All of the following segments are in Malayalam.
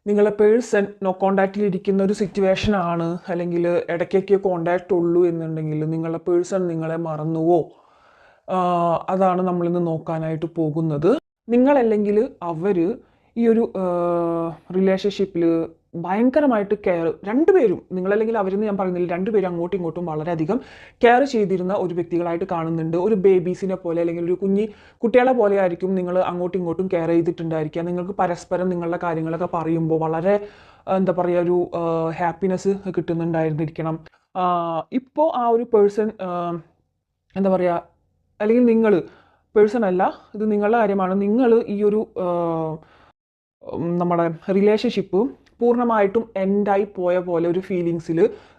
നിങ്ങളെ പേഴ്സൺ നോ കോണ്ടാക്റ്റിൽ ഇരിക്കുന്ന ഒരു സിറ്റുവേഷൻ ആണ്, അല്ലെങ്കിൽ ഇടയ്ക്കൊക്കെ കോണ്ടാക്റ്റ് ഉള്ളൂ എന്നുണ്ടെങ്കിൽ നിങ്ങളുടെ പേഴ്സൺ നിങ്ങളെ മറന്നുവോ? അതാണ് നമ്മളിന്ന് നോക്കാനായിട്ട് പോകുന്നത്. നിങ്ങളല്ലെങ്കിൽ അവർ ഈ ഒരു റിലേഷൻഷിപ്പിൽ ഭയങ്കരമായിട്ട് കെയർ, രണ്ടുപേരും, നിങ്ങളല്ലെങ്കിൽ അവരെന്ന് ഞാൻ പറയുന്നില്ല, രണ്ടുപേരും അങ്ങോട്ടും ഇങ്ങോട്ടും വളരെയധികം കെയർ ചെയ്തിരുന്ന ഒരു വ്യക്തികളായിട്ട് കാണുന്നുണ്ട്. ഒരു ബേബീസിനെ പോലെ അല്ലെങ്കിൽ ഒരു കുട്ടികളെ പോലെ ആയിരിക്കും നിങ്ങൾ അങ്ങോട്ടും ഇങ്ങോട്ടും കെയർ ചെയ്തിട്ടുണ്ടായിരിക്കുക. നിങ്ങൾക്ക് പരസ്പരം നിങ്ങളുടെ കാര്യങ്ങളൊക്കെ പറയുമ്പോൾ വളരെ എന്താ പറയുക, ഒരു ഹാപ്പിനെസ് കിട്ടുന്നുണ്ടായിരുന്നിരിക്കണം. ഇപ്പോൾ ആ ഒരു പേഴ്സൺ എന്താ പറയുക, അല്ലെങ്കിൽ നിങ്ങൾ പേഴ്സൺ അല്ല, ഇത് നിങ്ങളുടെ കാര്യമാണ്. നിങ്ങൾ ഈ ഒരു നമ്മുടെ റിലേഷൻഷിപ്പ് പൂർണ്ണമായിട്ടും എൻഡായി പോയ പോലെ ഒരു ഫീലിങ്സിൽ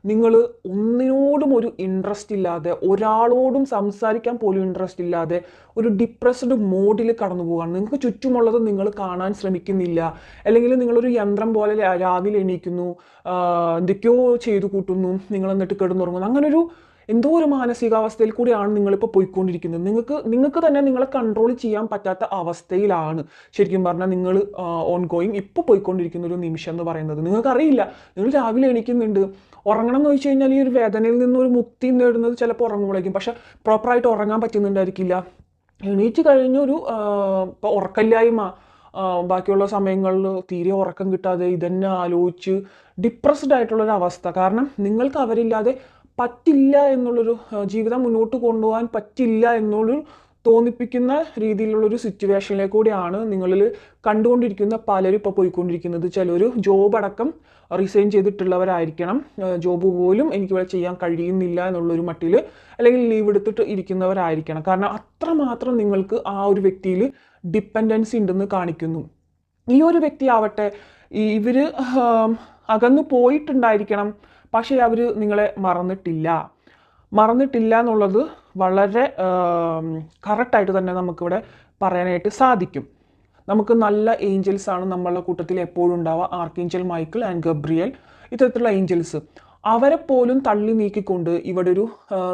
നിങ്ങൾ ഒന്നിനോടും ഒരു ഇൻട്രസ്റ്റ് ഇല്ലാതെ, ഒരാളോടും സംസാരിക്കാൻ പോലും ഇൻട്രസ്റ്റ് ഇല്ലാതെ ഒരു ഡിപ്രസ്ഡ് മോഡിൽ കടന്നു പോവുകയാണ്. നിങ്ങൾക്ക് ചുറ്റുമുള്ളത് നിങ്ങൾ കാണാൻ ശ്രമിക്കുന്നില്ല, അല്ലെങ്കിൽ നിങ്ങളൊരു യന്ത്രം പോലെ രാവിലെ എണീക്കുന്നു, എന്തൊക്കെയോ ചെയ്തു കൂട്ടുന്നു, നിങ്ങൾ എന്നിട്ട് കിടന്നുറങ്ങുന്നു. അങ്ങനൊരു എന്തോ ഒരു മാനസികാവസ്ഥയിൽ കൂടിയാണ് നിങ്ങളിപ്പോൾ പോയിക്കൊണ്ടിരിക്കുന്നത്. നിങ്ങൾക്ക് തന്നെ നിങ്ങളെ കൺട്രോൾ ചെയ്യാൻ പറ്റാത്ത അവസ്ഥയിലാണ് ശരിക്കും പറഞ്ഞാൽ നിങ്ങൾ ഓൺ ഗോയിങ് ഇപ്പോൾ പോയിക്കൊണ്ടിരിക്കുന്ന ഒരു നിമിഷം എന്ന് പറയുന്നത്. നിങ്ങൾക്കറിയില്ല, നിങ്ങൾ രാവിലെ എണീക്കുന്നുണ്ട്, ഉറങ്ങണം എന്ന് ചോദിച്ചു കഴിഞ്ഞാൽ ഈ ഒരു വേദനയിൽ നിന്നൊരു മുക്തി നേടുന്നത് ചിലപ്പോൾ ഉറങ്ങുമ്പോഴേക്കും, പക്ഷെ പ്രോപ്പറായിട്ട് ഉറങ്ങാൻ പറ്റുന്നുണ്ടായിരിക്കില്ല. എണീറ്റ് കഴിഞ്ഞൊരു ഇപ്പോൾ ഉറക്കമില്ലായ്മ, ബാക്കിയുള്ള സമയങ്ങളിൽ തീരെ ഉറക്കം കിട്ടാതെ ഇതന്നെ ആലോചിച്ച് ഡിപ്രസ്ഡ് ആയിട്ടുള്ളൊരു അവസ്ഥ. കാരണം നിങ്ങൾക്ക് അവരില്ലാതെ പറ്റില്ല എന്നുള്ളൊരു, ജീവിതം മുന്നോട്ട് കൊണ്ടുപോകാൻ പറ്റില്ല എന്നുള്ളൊരു തോന്നിപ്പിക്കുന്ന രീതിയിലുള്ളൊരു സിറ്റുവേഷനിലേക്ക് കൂടിയാണ് നിങ്ങളിൽ കണ്ടുകൊണ്ടിരിക്കുന്ന പലരും ഇപ്പോൾ പോയിക്കൊണ്ടിരിക്കുന്നത്. ചിലർ ജോബ് അടക്കം റിസൈൻ ചെയ്തിട്ടുള്ളവരായിരിക്കണം. ജോബ് പോലും എനിക്കിവിടെ ചെയ്യാൻ കഴിയുന്നില്ല എന്നുള്ളൊരു മട്ടിൽ, അല്ലെങ്കിൽ ലീവ് എടുത്തിട്ട് ഇരിക്കുന്നവരായിരിക്കണം. കാരണം അത്രമാത്രം നിങ്ങൾക്ക് ആ ഒരു വ്യക്തിയിൽ ഡിപ്പെൻഡൻസി ഉണ്ടെന്ന് കാണിക്കുന്നു. ഈ ഒരു വ്യക്തി ആവട്ടെ, ഇവർ അകന്നു പോയിട്ടുണ്ടായിരിക്കണം, പക്ഷേ അവർ നിങ്ങളെ മറന്നിട്ടില്ല എന്നുള്ളത് വളരെ കറക്റ്റായിട്ട് തന്നെ നമുക്കിവിടെ പറയാനായിട്ട് സാധിക്കും. നമുക്ക് നല്ല ഏഞ്ചൽസാണ് നമ്മളുടെ കൂട്ടത്തിൽ എപ്പോഴും ഉണ്ടാവുക. ആർക്കേഞ്ചൽ മൈക്കിൾ ആൻഡ് ഗബ്രിയേൽ, ഇത്തരത്തിലുള്ള ഏഞ്ചൽസ്. അവരെ പോലും തള്ളി നീക്കിക്കൊണ്ട് ഇവിടെ ഒരു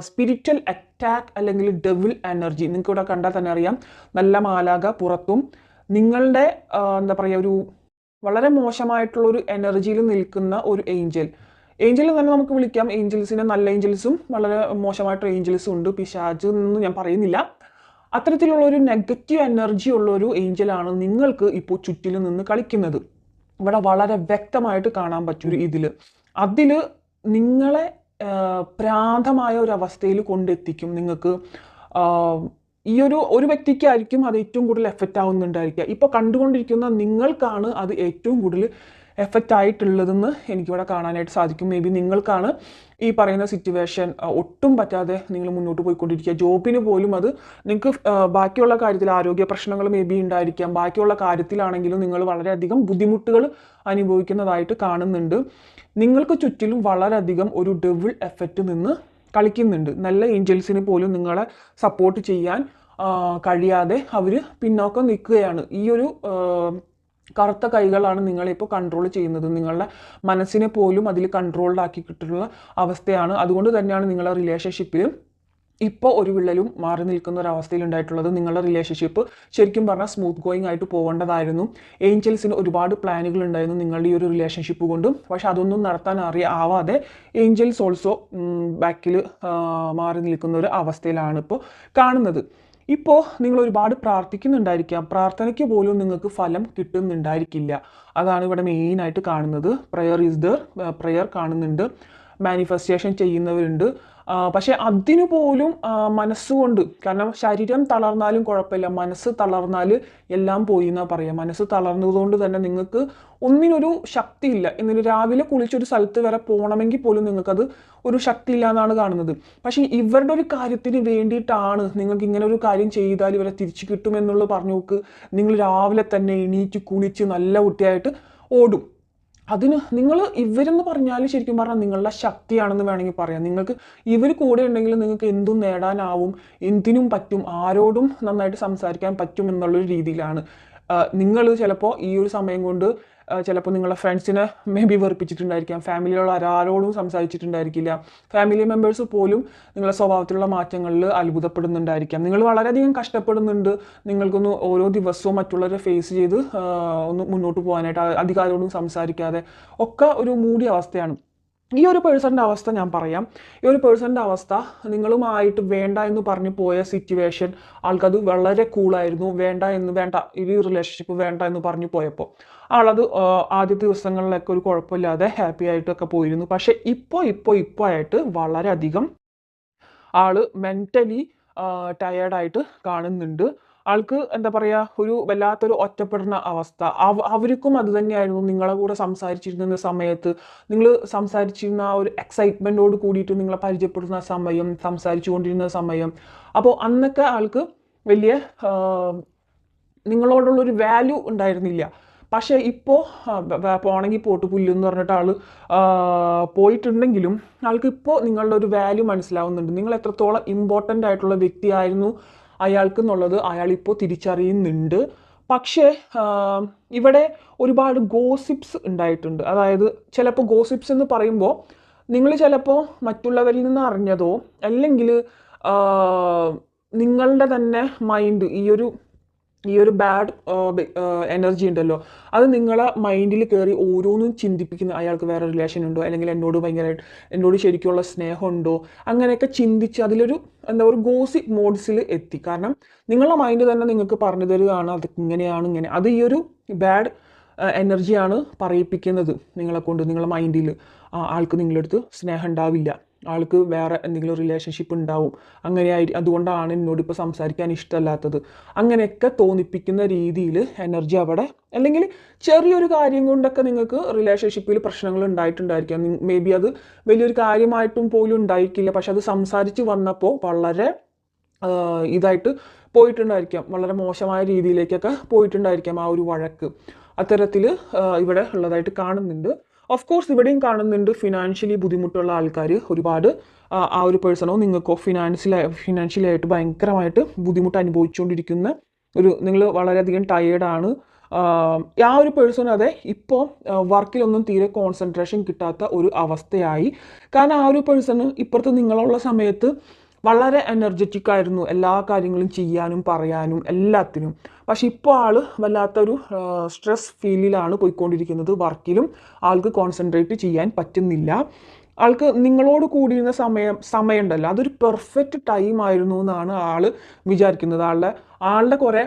സ്പിരിച്വൽ അറ്റാക്ക് അല്ലെങ്കിൽ ഡെവിൾ എനർജി, നിങ്ങൾക്ക് ഇവിടെ കണ്ടാൽ തന്നെ അറിയാം, നല്ല മാലാക പുറത്തും നിങ്ങളുടെ എന്താ പറയുക, ഒരു വളരെ മോശമായിട്ടുള്ളൊരു എനർജിയിൽ നിൽക്കുന്ന ഒരു ഏഞ്ചൽ തന്നെ നമുക്ക് വിളിക്കാം. ഏഞ്ചൽസിനെ നല്ല ഏഞ്ചൽസും വളരെ മോശമായിട്ടുള്ള ഏഞ്ചൽസും ഉണ്ട്. പിശാച് എന്ന് ഞാൻ പറയുന്നില്ല. അത്തരത്തിലുള്ള ഒരു നെഗറ്റീവ് എനർജി ഉള്ള ഒരു ഏഞ്ചലാണ് നിങ്ങൾക്ക് ഇപ്പോൾ ചുറ്റിലും നിന്ന് കളിക്കുന്നത്. ഇവിടെ വളരെ വ്യക്തമായിട്ട് കാണാൻ പറ്റും. അതിൽ നിങ്ങളെ ഭ്രാന്തമായ ഒരു അവസ്ഥയിൽ കൊണ്ടെത്തിക്കും. നിങ്ങൾക്ക് ഈ ഒരു വ്യക്തിക്കായിരിക്കും അത് ഏറ്റവും കൂടുതൽ എഫക്റ്റ് ആവുന്നുണ്ടായിരിക്കുക. ഇപ്പോൾ കണ്ടുകൊണ്ടിരിക്കുന്ന നിങ്ങൾക്കാണ് അത് ഏറ്റവും കൂടുതൽ എഫക്റ്റ് ആയിട്ടുള്ളതെന്ന് എനിക്കിവിടെ കാണാനായിട്ട് സാധിക്കും. മേ ബി നിങ്ങൾക്കാണ് ഈ പറയുന്ന സിറ്റുവേഷൻ ഒട്ടും പറ്റാതെ നിങ്ങൾ മുന്നോട്ട് പോയിക്കൊണ്ടിരിക്കുക. ജോബിന് പോലും അത് നിങ്ങൾക്ക് ബാക്കിയുള്ള കാര്യത്തിൽ ആരോഗ്യ പ്രശ്നങ്ങൾ മേ ബി ഉണ്ടായിരിക്കാം. ബാക്കിയുള്ള കാര്യത്തിലാണെങ്കിലും നിങ്ങൾ വളരെയധികം ബുദ്ധിമുട്ടുകൾ അനുഭവിക്കുന്നതായിട്ട് കാണുന്നുണ്ട്. നിങ്ങൾക്ക് ചുറ്റിലും വളരെയധികം ഒരു ഡെവിൾ എഫക്റ്റ് നിന്ന് കളിക്കുന്നുണ്ട്. നല്ല ഏഞ്ചൽസിന് പോലും നിങ്ങളെ സപ്പോർട്ട് ചെയ്യാൻ കഴിയാതെ അവർ പിന്നോക്കം നിൽക്കുകയാണ്. ഈ ഒരു കറുത്ത കൈകളാണ് നിങ്ങളിപ്പോൾ കൺട്രോൾ ചെയ്യുന്നത്. നിങ്ങളുടെ മനസ്സിനെ പോലും അതിൽ കൺട്രോൾഡാക്കിയിട്ടുള്ള അവസ്ഥയാണ്. അതുകൊണ്ട് തന്നെയാണ് നിങ്ങളുടെ റിലേഷൻഷിപ്പിൽ ഇപ്പോൾ ഒരു വിള്ളലും മാറി നിൽക്കുന്ന ഒരു അവസ്ഥയിൽ ഉണ്ടായിട്ടുള്ളത്. നിങ്ങളുടെ റിലേഷൻഷിപ്പ് ശരിക്കും പറഞ്ഞാൽ സ്മൂത്ത് ഗോയിങ് ആയിട്ട് പോകേണ്ടതായിരുന്നു. ഏഞ്ചൽസിന് ഒരുപാട് പ്ലാനുകൾ ഉണ്ടായിരുന്നു നിങ്ങളുടെ ഈ ഒരു റിലേഷൻഷിപ്പ് കൊണ്ടും, പക്ഷെ അതൊന്നും നടത്താൻ ആവാതെ ഏഞ്ചൽസ് ഓൾസോ ബാക്കിൽ മാറി നിൽക്കുന്ന ഒരു അവസ്ഥയിലാണ് ഇപ്പോൾ കാണുന്നത്. ഇപ്പോൾ നിങ്ങൾ ഒരുപാട് പ്രാർത്ഥിക്കുന്നുണ്ടായിരിക്കാം, പ്രാർത്ഥനയ്ക്ക് പോലും നിങ്ങൾക്ക് ഫലം കിട്ടുന്നുണ്ടായിരിക്കില്ല. അതാണ് ഇവിടെ മെയിനായിട്ട് കാണുന്നത്. പ്രയർ കാണുന്നുണ്ട്, മാനിഫെസ്റ്റേഷൻ ചെയ്യുന്നവരുണ്ട്. പക്ഷെ അതിനു പോലും മനസ്സുകൊണ്ട്, കാരണം ശരീരം തളർന്നാലും കുഴപ്പമില്ല, മനസ്സ് തളർന്നാൽ എല്ലാം പോയി എന്നാണ് പറയുക. മനസ്സ് തളർന്നതുകൊണ്ട് തന്നെ നിങ്ങൾക്ക് ഒന്നിനൊരു ശക്തിയില്ല. എന്നിട്ട് രാവിലെ കുളിച്ചൊരു സ്ഥലത്ത് വരെ പോകണമെങ്കിൽ പോലും നിങ്ങൾക്കത് ഒരു ശക്തി ഇല്ല എന്നാണ് കാണുന്നത്. പക്ഷേ ഇവരുടെ ഒരു കാര്യത്തിന് വേണ്ടിയിട്ടാണ് നിങ്ങൾക്ക് ഇങ്ങനെ ഒരു കാര്യം ചെയ്താൽ ഇവരെ തിരിച്ചു കിട്ടുമെന്നുള്ളത് പറഞ്ഞു നോക്ക്. നിങ്ങൾ രാവിലെ തന്നെ എണീറ്റ് കുളിച്ച് നല്ല കുട്ടിയായിട്ട് ഓടും. അതിന് നിങ്ങൾ ഇവരെന്ന് പറഞ്ഞാൽ ശരിക്കും പറഞ്ഞാൽ നിങ്ങളുടെ ശക്തിയാണെന്ന് വേണമെങ്കിൽ പറയാം. നിങ്ങൾക്ക് ഇവർ കൂടെ ഉണ്ടെങ്കിൽ നിങ്ങൾക്ക് എന്തും നേടാനാവും, എന്തിനും പറ്റും, ആരോടും നന്നായിട്ട് സംസാരിക്കാൻ പറ്റും എന്നുള്ളൊരു രീതിയിലാണ്. നിങ്ങൾ ചിലപ്പോൾ ഈ ഒരു സമയം കൊണ്ട് ചിലപ്പോൾ നിങ്ങളുടെ ഫ്രണ്ട്സിനെ മേ ബി വെറുപ്പിച്ചിട്ടുണ്ടായിരിക്കാം, ഫാമിലിയിലുള്ള ആരോടും സംസാരിച്ചിട്ടുണ്ടായിരിക്കില്ല, ഫാമിലി മെമ്പേഴ്സ് പോലും നിങ്ങളുടെ സ്വഭാവത്തിലുള്ള മാറ്റങ്ങളിൽ അത്ഭുതപ്പെടുന്നുണ്ടായിരിക്കാം. നിങ്ങൾ വളരെയധികം കഷ്ടപ്പെടുന്നുണ്ട്, നിങ്ങൾക്കൊന്ന് ഓരോ ദിവസവും മറ്റുള്ളവരെ ഫേസ് ചെയ്ത് ഒന്ന് മുന്നോട്ട് പോകാനായിട്ട്, അധികാരോടും സംസാരിക്കാതെ ഒക്കെ ഒരു മൂടിയ അവസ്ഥയാണ്. ഈ ഒരു പേഴ്സണിൻ്റെ അവസ്ഥ ഞാൻ പറയാം. ഈ ഒരു പേഴ്സണിൻ്റെ അവസ്ഥ, നിങ്ങളുമായിട്ട് വേണ്ട എന്ന് പറഞ്ഞു പോയ സിറ്റുവേഷൻ ആൾക്കത് വളരെ കൂളായിരുന്നു. വേണ്ട ഈ റിലേഷൻഷിപ്പ് വേണ്ട എന്ന് പറഞ്ഞു പോയപ്പോൾ ആളത് ആദ്യത്തെ ദിവസങ്ങളിലൊക്കെ ഒരു കുഴപ്പമില്ലാതെ ഹാപ്പി ആയിട്ടൊക്കെ പോയിരുന്നു. പക്ഷെ ഇപ്പോൾ ആയിട്ട് വളരെയധികം ആള് മെൻ്റലി ടയേർഡായിട്ട് കാണുന്നുണ്ട്. ആൾക്ക് എന്താ പറയുക, ഒരു വല്ലാത്തൊരു ഒറ്റപ്പെടുന്ന അവസ്ഥ. അവർക്കും അത് തന്നെയായിരുന്നു. നിങ്ങളെ കൂടെ സംസാരിച്ചിരുന്ന സമയത്ത്, നിങ്ങൾ സംസാരിച്ചിരുന്ന ആ ഒരു എക്സൈറ്റ്മെൻറ്റോട് കൂടിയിട്ട് നിങ്ങളെ പരിചയപ്പെടുന്ന സമയം, സംസാരിച്ചു കൊണ്ടിരുന്ന സമയം, അപ്പോൾ അന്നൊക്കെ ആൾക്ക് വലിയ നിങ്ങളോടുള്ളൊരു വാല്യൂ ഉണ്ടായിരുന്നില്ല. പക്ഷേ ഇപ്പോൾ പോണെങ്കിൽ പോട്ട് പുല്ലെന്ന് പറഞ്ഞിട്ട് ആൾ പോയിട്ടുണ്ടെങ്കിലും ആൾക്കിപ്പോൾ നിങ്ങളുടെ ഒരു വാല്യൂ മനസ്സിലാവുന്നുണ്ട്. നിങ്ങൾ എത്രത്തോളം ഇമ്പോർട്ടൻ്റ് ആയിട്ടുള്ള വ്യക്തിയായിരുന്നു അയാൾക്ക് എന്നുള്ളത് അയാളിപ്പോൾ തിരിച്ചറിയുന്നുണ്ട്. പക്ഷേ ഇവിടെ ഒരുപാട് ഗോസിപ്സ് ഉണ്ടായിട്ടുണ്ട്. അതായത് ചിലപ്പോൾ ഗോസിപ്സ് എന്ന് പറയുമ്പോൾ നിങ്ങൾ ചിലപ്പോൾ മറ്റുള്ളവരിൽ നിന്ന് അറിഞ്ഞതോ അല്ലെങ്കിൽ നിങ്ങളുടെ തന്നെ മൈൻഡ് ഈ ഒരു ബാഡ് എനർജി ഉണ്ടല്ലോ, അത് നിങ്ങളെ മൈൻഡിൽ കയറി ഓരോന്നും ചിന്തിപ്പിക്കുന്ന, അയാൾക്ക് വേറെ റിലേഷൻ ഉണ്ടോ, അല്ലെങ്കിൽ എന്നോട് ശരിക്കുള്ള സ്നേഹമുണ്ടോ, അങ്ങനെയൊക്കെ ചിന്തിച്ച് അതിലൊരു ഒരു ഗോസിപ്പ് മോഡ്സിൽ എത്തി. കാരണം നിങ്ങളുടെ മൈൻഡ് തന്നെ നിങ്ങൾക്ക് പറഞ്ഞു തരികയാണ് അത് ഇങ്ങനെ. അത് ഈ ഒരു ബാഡ് എനർജിയാണ് പറയിപ്പിക്കുന്നത് നിങ്ങളെ കൊണ്ട്. നിങ്ങളുടെ മൈൻഡിൽ ആൾക്ക് നിങ്ങളുടെ അടുത്ത് സ്നേഹം ഉണ്ടാവില്ല, ആൾക്ക് വേറെ എന്തെങ്കിലും റിലേഷൻഷിപ്പ് ഉണ്ടാവും, അതുകൊണ്ടാണ് എന്നോടിപ്പോൾ സംസാരിക്കാൻ ഇഷ്ടമല്ലാത്തത്, അങ്ങനെയൊക്കെ തോന്നിപ്പിക്കുന്ന രീതിയിൽ എനർജി അവിടെ, അല്ലെങ്കിൽ ചെറിയൊരു കാര്യം കൊണ്ടൊക്കെ നിങ്ങൾക്ക് റിലേഷൻഷിപ്പിൽ പ്രശ്നങ്ങൾ ഉണ്ടായിട്ടുണ്ടായിരിക്കാം. മേ ബി അത് വലിയൊരു കാര്യമായിട്ടും പോലും ഉണ്ടായിരിക്കില്ല, പക്ഷെ അത് സംസാരിച്ച് വന്നപ്പോൾ വളരെ ഇതായിട്ട് പോയിട്ടുണ്ടായിരിക്കാം, വളരെ മോശമായ രീതിയിലേക്കൊക്കെ പോയിട്ടുണ്ടായിരിക്കാം ആ ഒരു വഴക്ക്. അത്തരത്തിൽ ഇവിടെ ഉള്ളതായിട്ട് കാണുന്നുണ്ട്. ഓഫ് കോഴ്സ് ഇവിടെയും കാണുന്നുണ്ട് ഫിനാൻഷ്യലി ബുദ്ധിമുട്ടുള്ള ആൾക്കാർ ഒരുപാട്. ആ ഒരു പേഴ്സണോ നിങ്ങൾക്കോ ഫിനാൻഷ്യലായിട്ട് ഭയങ്കരമായിട്ട് ബുദ്ധിമുട്ട് അനുഭവിച്ചുകൊണ്ടിരിക്കുന്ന നിങ്ങൾ വളരെയധികം ടയേർഡാണ്. ആ ഒരു പേഴ്സൺ അതെ ഇപ്പോൾ വർക്കിലൊന്നും തീരെ കോൺസെൻട്രേഷൻ കിട്ടാത്ത ഒരു അവസ്ഥയായി. കാരണം ആ ഒരു പേഴ്സണ് ഇപ്പുറത്ത് നിങ്ങളുള്ള സമയത്ത് വളരെ എനർജറ്റിക് ആയിരുന്നു, എല്ലാ കാര്യങ്ങളും ചെയ്യാനും പറയാനും എല്ലാത്തിനും. പക്ഷെ ഇപ്പോൾ ആൾ വല്ലാത്തൊരു സ്ട്രെസ് ഫീലിലാണ് പോയിക്കൊണ്ടിരിക്കുന്നത്. വർക്കിലും ആൾക്ക് കോൺസെൻട്രേറ്റ് ചെയ്യാൻ പറ്റുന്നില്ല. ആൾക്ക് നിങ്ങളോട് കൂടിയിരുന്ന സമയം ഉണ്ടല്ലോ, അതൊരു പെർഫെക്റ്റ് ടൈം ആയിരുന്നു എന്നാണ് ആൾ വിചാരിക്കുന്നത്. ആളുടെ കുറേ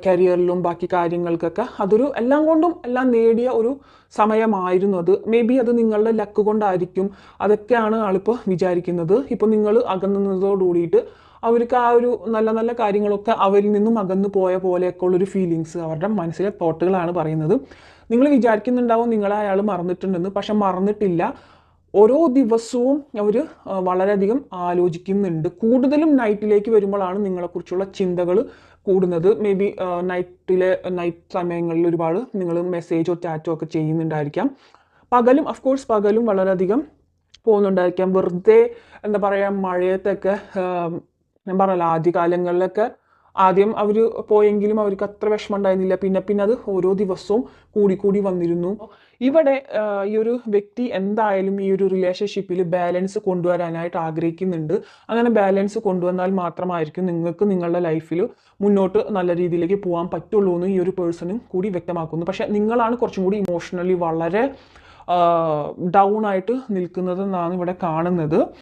കരിയറിലും ബാക്കി കാര്യങ്ങൾക്കൊക്കെ അതൊരു എല്ലാം കൊണ്ടും എല്ലാം നേടിയ ഒരു സമയമായിരുന്നു അത്. മേ ബി അത് നിങ്ങളുടെ ലക്ക് കൊണ്ടായിരിക്കും, അതൊക്കെയാണ് ആളിപ്പോൾ വിചാരിക്കുന്നത്. ഇപ്പോൾ നിങ്ങൾ അകന്നതോടുകൂടിയിട്ട് അവർക്ക് ആ ഒരു നല്ല നല്ല കാര്യങ്ങളൊക്കെ അവരിൽ നിന്നും അകന്നു പോയ പോലെയൊക്കെ ഉള്ളൊരു ഫീലിങ്സ്, അവരുടെ മനസ്സിലെ തോട്ടുകളാണ് പറയുന്നത്. നിങ്ങൾ വിചാരിക്കുന്നുണ്ടാവും നിങ്ങളെ അയാൾ മറന്നിട്ടുണ്ടെന്ന്, പക്ഷെ മറന്നിട്ടില്ല. ഓരോ ദിവസവും അവർ വളരെയധികം ആലോചിക്കുന്നുണ്ട്. കൂടുതലും നൈറ്റിലേക്ക് വരുമ്പോഴാണ് നിങ്ങളെക്കുറിച്ചുള്ള ചിന്തകൾ കൂടുന്നത്. മേ ബി നൈറ്റ് സമയങ്ങളിൽ ഒരുപാട് നിങ്ങൾ മെസ്സേജോ ചാറ്റോ ഒക്കെ ചെയ്യുന്നുണ്ടായിരിക്കാം. പകലും അഫ്കോഴ്സ് പകലും വളരെയധികം പോകുന്നുണ്ടായിരിക്കാം. വെറുതെ എന്താ പറയുക, മഴയത്തൊക്കെ ഞാൻ പറഞ്ഞല്ലോ ആദ്യകാലങ്ങളിലൊക്കെ ആദ്യം അവർ പോയെങ്കിലും അവർക്ക് അത്ര വിഷമം ഉണ്ടായിരുന്നില്ല. പിന്നെ അത് ഓരോ ദിവസവും കൂടി വന്നിരുന്നു. ഇവിടെ ഈ ഒരു വ്യക്തി എന്തായാലും ഈ ഒരു റിലേഷൻഷിപ്പിൽ ബാലൻസ് കൊണ്ടുവരാനായിട്ട് ആഗ്രഹിക്കുന്നുണ്ട്. അങ്ങനെ ബാലൻസ് കൊണ്ടുവന്നാൽ മാത്രമായിരിക്കും നിങ്ങൾക്ക് നിങ്ങളുടെ ലൈഫിൽ മുന്നോട്ട് നല്ല രീതിയിലേക്ക് പോകാൻ പറ്റുള്ളൂ എന്ന് ഈ ഒരു പേഴ്സണും കൂടി വ്യക്തമാക്കുന്നു. പക്ഷെ നിങ്ങളാണ് കുറച്ചും കൂടി ഇമോഷണലി വളരെ ഡൗൺ ആയിട്ട് നിൽക്കുന്നതെന്നാണ് ഇവിടെ കാണുന്നത്.